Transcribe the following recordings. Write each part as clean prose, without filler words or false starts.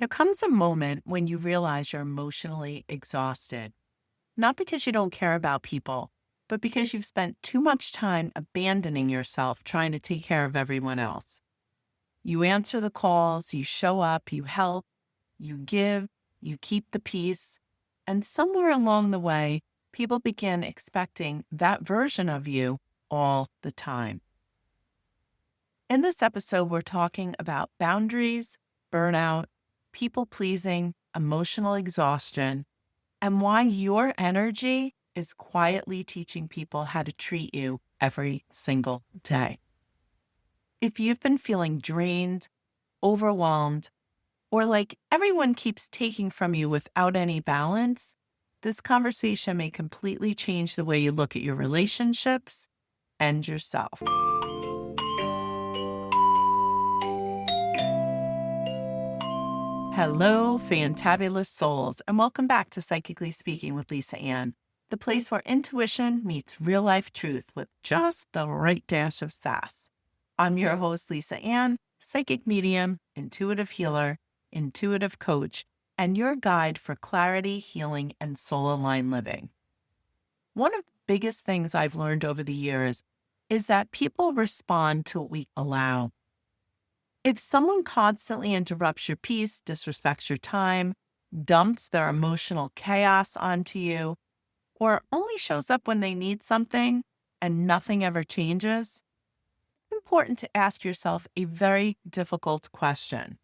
There comes a moment when you realize you're emotionally exhausted, not because you don't care about people, but because you've spent too much time abandoning yourself trying to take care of everyone else. You answer the calls, you show up, you help, you give, you keep the peace, and somewhere along the way, people begin expecting that version of you all the time. In this episode, we're talking about boundaries, burnout, people pleasing, emotional exhaustion, and why your energy is quietly teaching people how to treat you every single day. If you've been feeling drained, overwhelmed, or like everyone keeps taking from you without any balance, this conversation may completely change the way you look at your relationships and yourself. Hello, fantabulous souls, and welcome back to Psychically Speaking with Lisa Ann, the place where intuition meets real-life truth with just the right dash of sass. I'm your host, Lisa Ann, psychic medium, intuitive healer, intuitive coach, and your guide for clarity, healing, and soul-aligned living. One of the biggest things I've learned over the years is that people respond to what we allow. If someone constantly interrupts your peace, disrespects your time, dumps their emotional chaos onto you, or only shows up when they need something and nothing ever changes, it's important to ask yourself a very difficult question.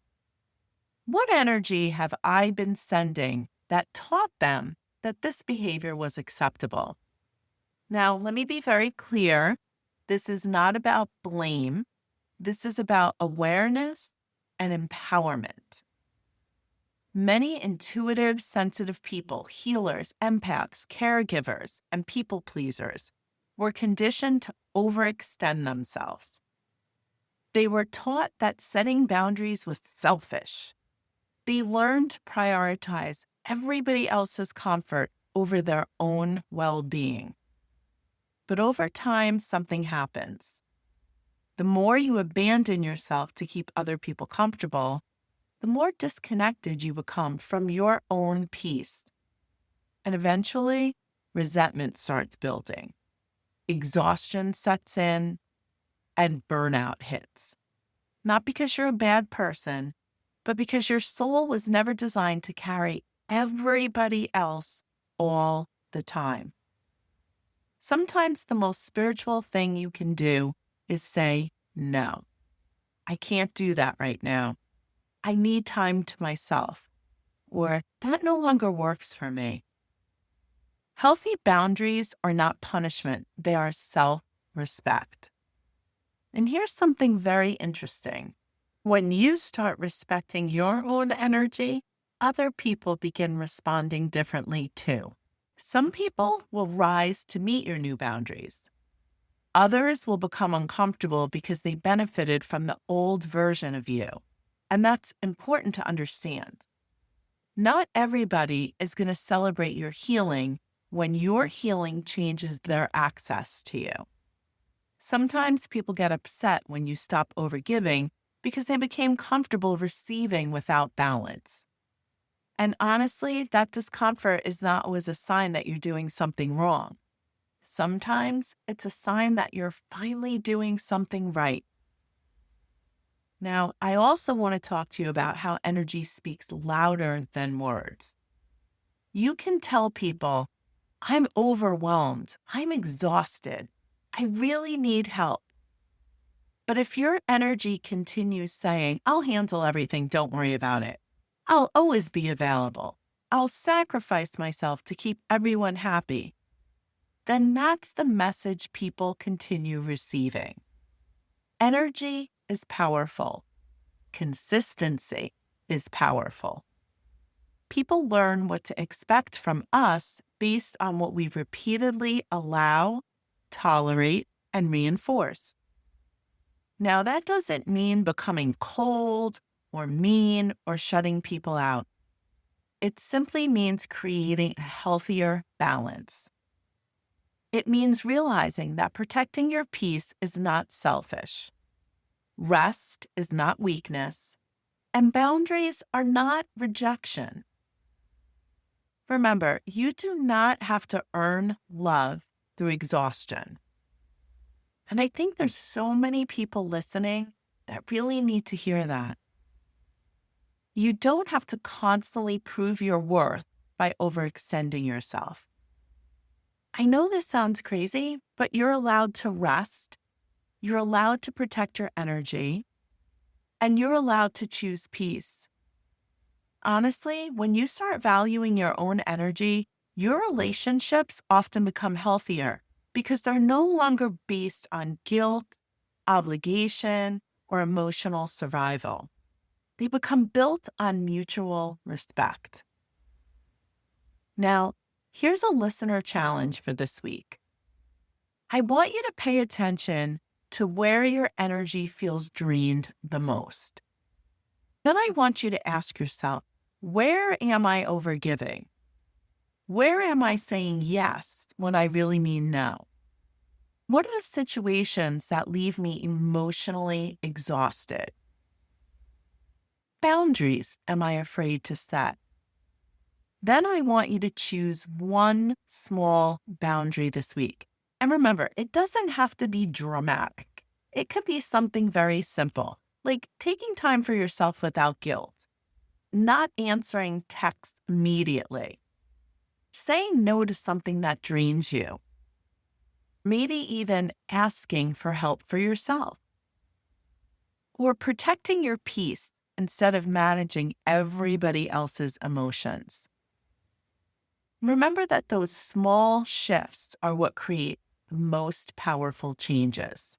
What energy have I been sending that taught them that this behavior was acceptable? Now, let me be very clear. This is not about blame. This is about awareness and empowerment. Many intuitive, sensitive people, healers, empaths, caregivers, and people pleasers were conditioned to overextend themselves. They were taught that setting boundaries was selfish. They learned to prioritize everybody else's comfort over their own well-being. But over time, something happens. The more you abandon yourself to keep other people comfortable, the more disconnected you become from your own peace. And eventually, resentment starts building. Exhaustion sets in, and burnout hits. Not because you're a bad person, but because your soul was never designed to carry everybody else all the time. Sometimes the most spiritual thing you can do is say, no, I can't do that right now. I need time to myself, or that no longer works for me. Healthy boundaries are not punishment. They are self-respect. And here's something very interesting. When you start respecting your own energy, other people begin responding differently too. Some people will rise to meet your new boundaries. Others will become uncomfortable because they benefited from the old version of you. And that's important to understand. Not everybody is going to celebrate your healing when your healing changes their access to you. Sometimes people get upset when you stop overgiving because they became comfortable receiving without balance. And honestly, that discomfort is not always a sign that you're doing something wrong. Sometimes it's a sign that you're finally doing something right. Now, I also want to talk to you about how energy speaks louder than words. You can tell people, I'm overwhelmed, I'm exhausted, I really need help. But if your energy continues saying, I'll handle everything, don't worry about it. I'll always be available. I'll sacrifice myself to keep everyone happy. Then that's the message people continue receiving. Energy is powerful. Consistency is powerful. People learn what to expect from us based on what we repeatedly allow, tolerate, and reinforce. Now, that doesn't mean becoming cold or mean or shutting people out. It simply means creating a healthier balance. It means realizing that protecting your peace is not selfish. Rest is not weakness. And boundaries are not rejection. Remember, you do not have to earn love through exhaustion. And I think there's so many people listening that really need to hear that. You don't have to constantly prove your worth by overextending yourself. I know this sounds crazy, but you're allowed to rest. You're allowed to protect your energy, and you're allowed to choose peace. Honestly, when you start valuing your own energy, your relationships often become healthier because they're no longer based on guilt, obligation, or emotional survival. They become built on mutual respect. Now, here's a listener challenge for this week. I want you to pay attention to where your energy feels drained the most. Then I want you to ask yourself, where am I overgiving? Where am I saying yes when I really mean no? What are the situations that leave me emotionally exhausted? Boundaries am I afraid to set? Then I want you to choose one small boundary this week. And remember, it doesn't have to be dramatic. It could be something very simple, like taking time for yourself without guilt, not answering texts immediately, saying no to something that drains you, maybe even asking for help for yourself, or protecting your peace instead of managing everybody else's emotions. Remember that those small shifts are what create the most powerful changes.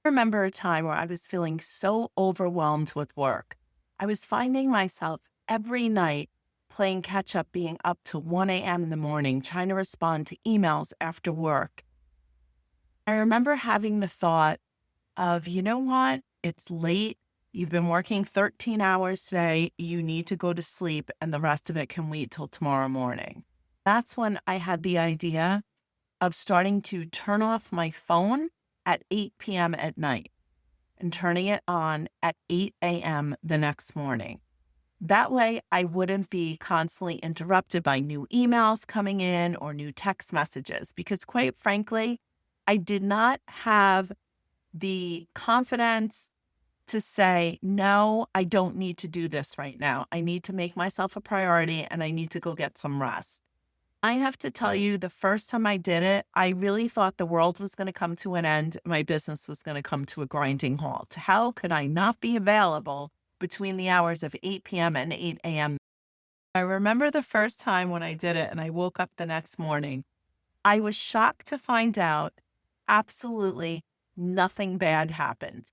I remember a time where I was feeling so overwhelmed with work. I was finding myself every night playing catch up, being up to 1 a.m. in the morning, trying to respond to emails after work. I remember having the thought of, you know what? It's late. You've been working 13 hours today. You need to go to sleep, and the rest of it can wait till tomorrow morning. That's when I had the idea of starting to turn off my phone at 8 p.m. at night and turning it on at 8 a.m. the next morning. That way, I wouldn't be constantly interrupted by new emails coming in or new text messages, because quite frankly, I did not have the confidence to say, no, I don't need to do this right now. I need to make myself a priority and I need to go get some rest. I have to tell you, the first time I did it, I really thought the world was going to come to an end. My business was going to come to a grinding halt. How could I not be available between the hours of 8 p.m. and 8 a.m.? I remember the first time when I did it and I woke up the next morning, I was shocked to find out absolutely nothing bad happened.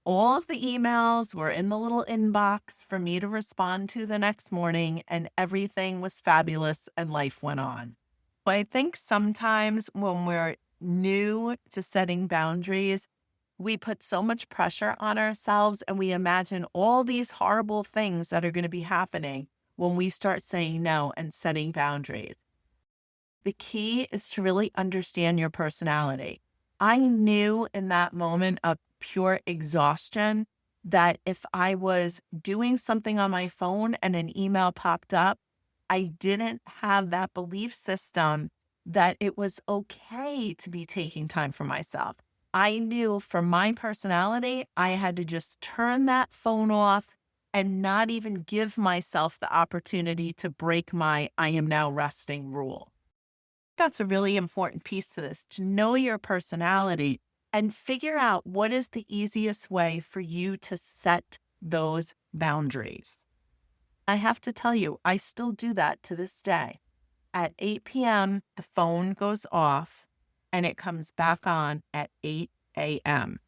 All of the emails were in the little inbox for me to respond to the next morning, and everything was fabulous and life went on. But I think sometimes when we're new to setting boundaries, we put so much pressure on ourselves and we imagine all these horrible things that are going to be happening when we start saying no and setting boundaries. The key is to really understand your personality. I knew in that moment of pure exhaustion that if I was doing something on my phone and an email popped up, I didn't have that belief system that it was okay to be taking time for myself. I knew for my personality, I had to just turn that phone off and not even give myself the opportunity to break my I am now resting rule. That's a really important piece to this, to know your personality and figure out what is the easiest way for you to set those boundaries. I have to tell you, I still do that to this day. At 8 p.m., the phone goes off and it comes back on at 8 a.m.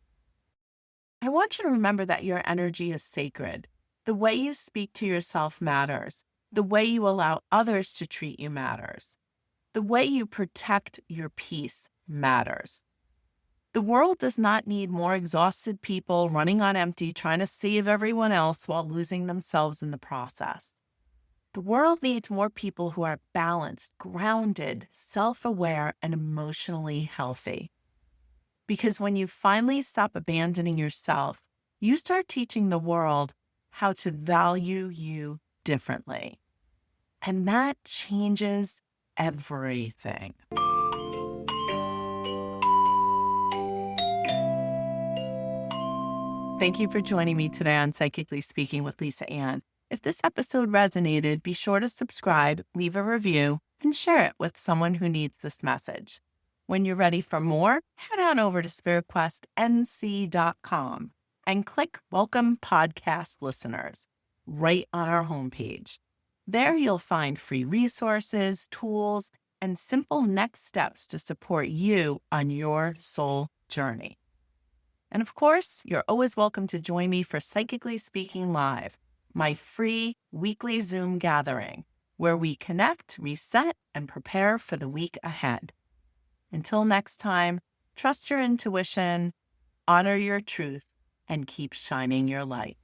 I want you to remember that your energy is sacred. The way you speak to yourself matters. The way you allow others to treat you matters. The way you protect your peace matters. The world does not need more exhausted people running on empty, trying to save everyone else while losing themselves in the process. The world needs more people who are balanced, grounded, self-aware, and emotionally healthy. Because when you finally stop abandoning yourself, you start teaching the world how to value you differently. And that changes everything. Thank you for joining me today on Psychically Speaking with Lisa Ann. If this episode resonated, be sure to subscribe, leave a review, and share it with someone who needs this message. When you're ready for more, head on over to spiritquestnc.com and click Welcome Podcast Listeners right on our homepage. There you'll find free resources, tools, and simple next steps to support you on your soul journey. And of course, you're always welcome to join me for Psychically Speaking Live, my free weekly Zoom gathering, where we connect, reset, and prepare for the week ahead. Until next time, trust your intuition, honor your truth, and keep shining your light.